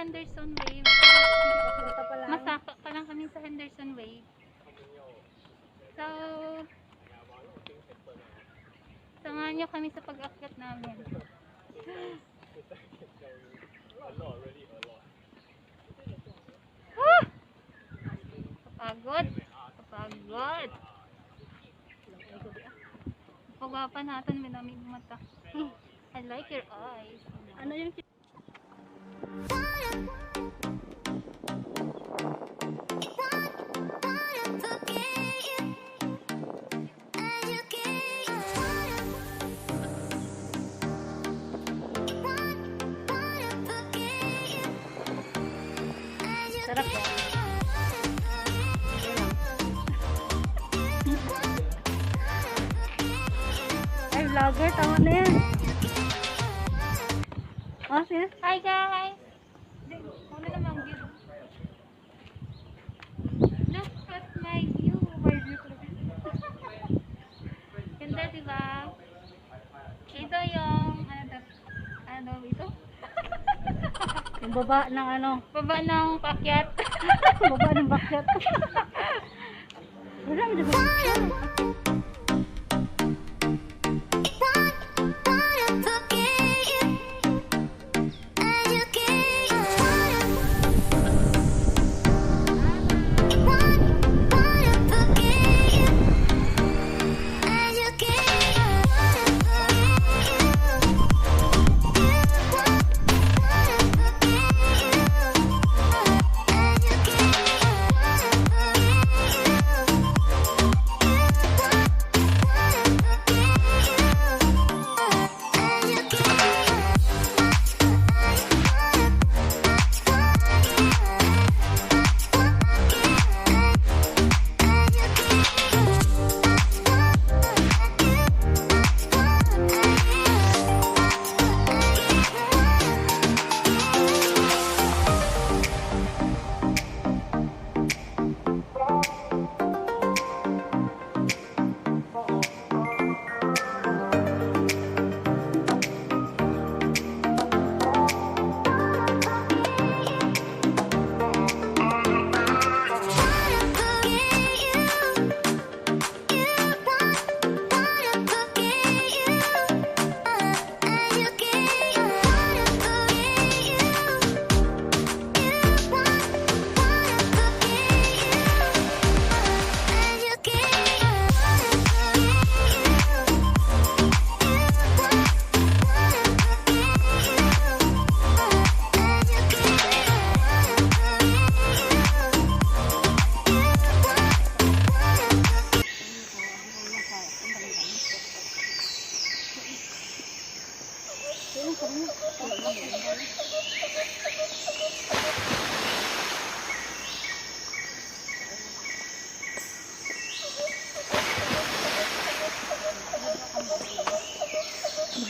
Henderson Wave. Masaka pa lang kami sa Henderson Wave. So, samahan nyo kami sa pag-akyat namin. Kapagod. Kapagod. Pagwapa natin, minamig mata. I like your eyes. Ano yung sarap ya? Ay, vlogger, tama na yan. Oh, siya? Hi guys! Ano naman view? Look at my view! Ganda diba? Ito yung ano ito? Yung baba ng ano? Baba ng pakyat. Baba ng bakyat. Wala, may diba?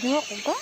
Dua ko ba?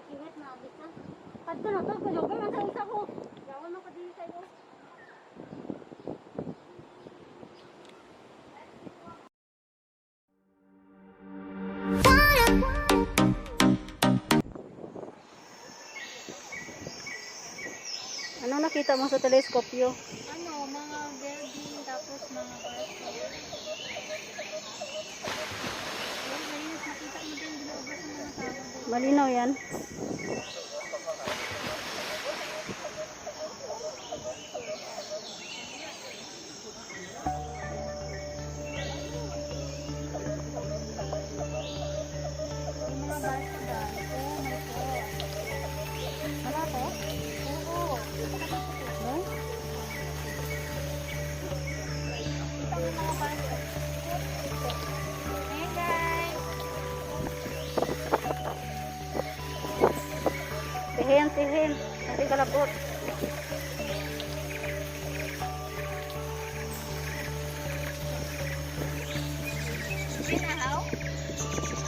Ingat na abis na. Kadto na to, kalugar man sa usa ko. Yawan man ko dili kayo. Ano nakita mo sa teleskopyo? Ano, mga building, tapos mga barko. Yung malinis, nakita mo din, binuubos ng mga tao doon. Malinaw yan. Yung mga barko dyan. Oh my God. Wala to? Oo. No? Kita mo mga barko. Hey guys! Tihin, tihin. Hindi kalapot. Ginahaw?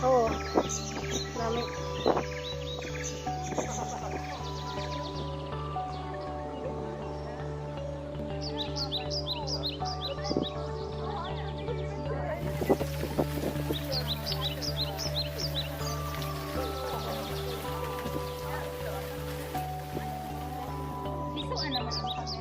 Oo. Marami. Bisuan naman ang camera.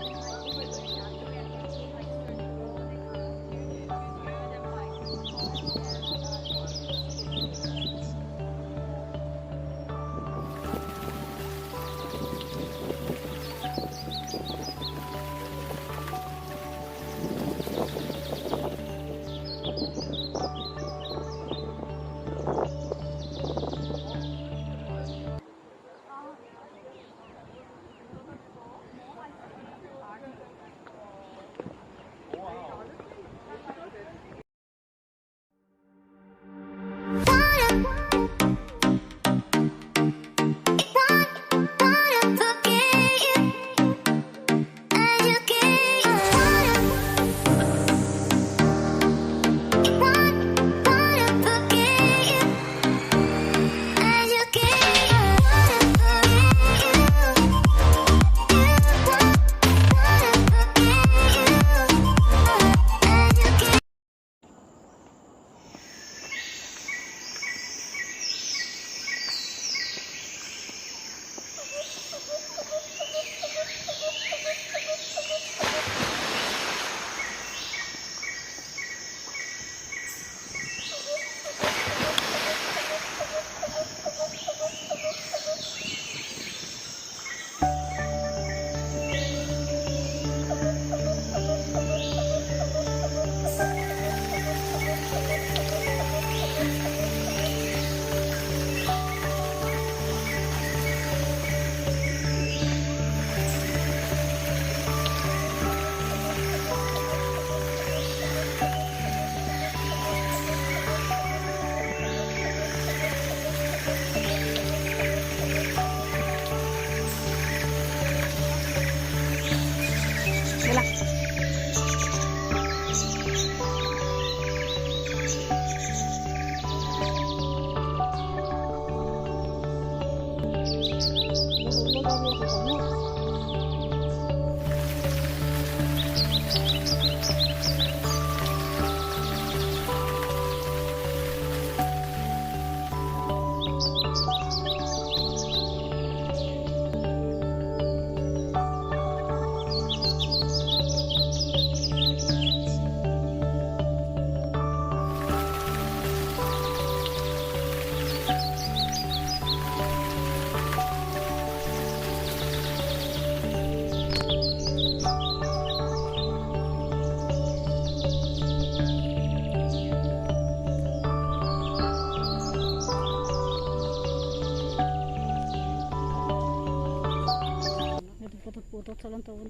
Putot sa lang taon.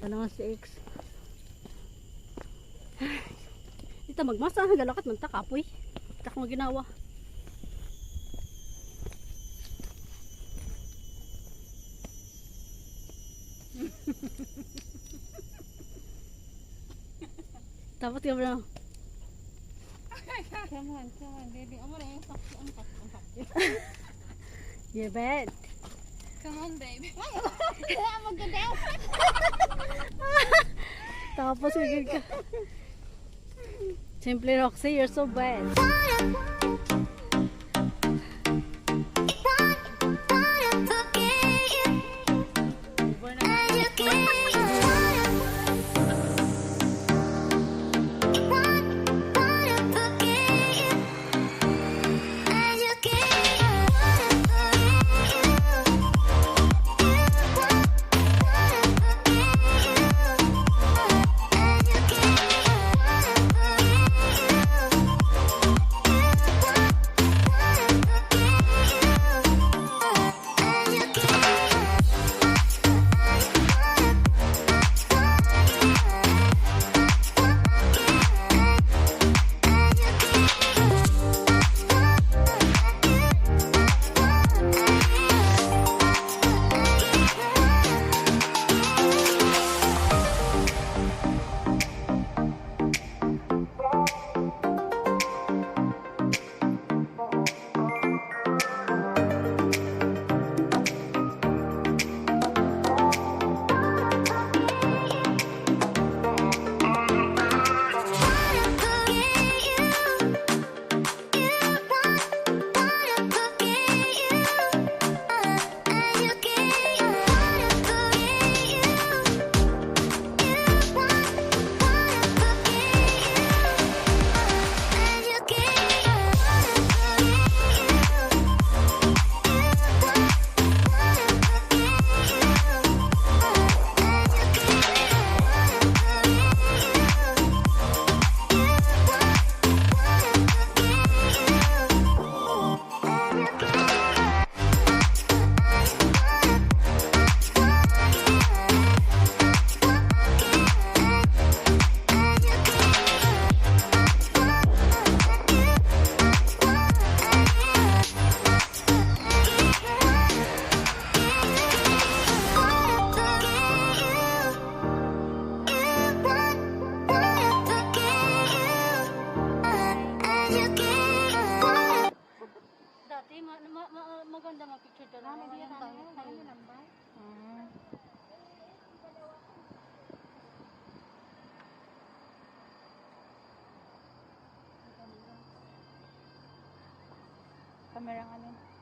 Ano nga si X. Dito magmasa. Galakat man ta kapoy. Tak mo ginawa. Tapos ka ba? Come on, baby. Amo na yung sakto ang sakto. You bet. Come on, baby. Maganda. Tapos higit ka. Simply Roxy, you're so bad. Dati maganda ma-picture doon. Ngayon tayo. Kamera nga nun.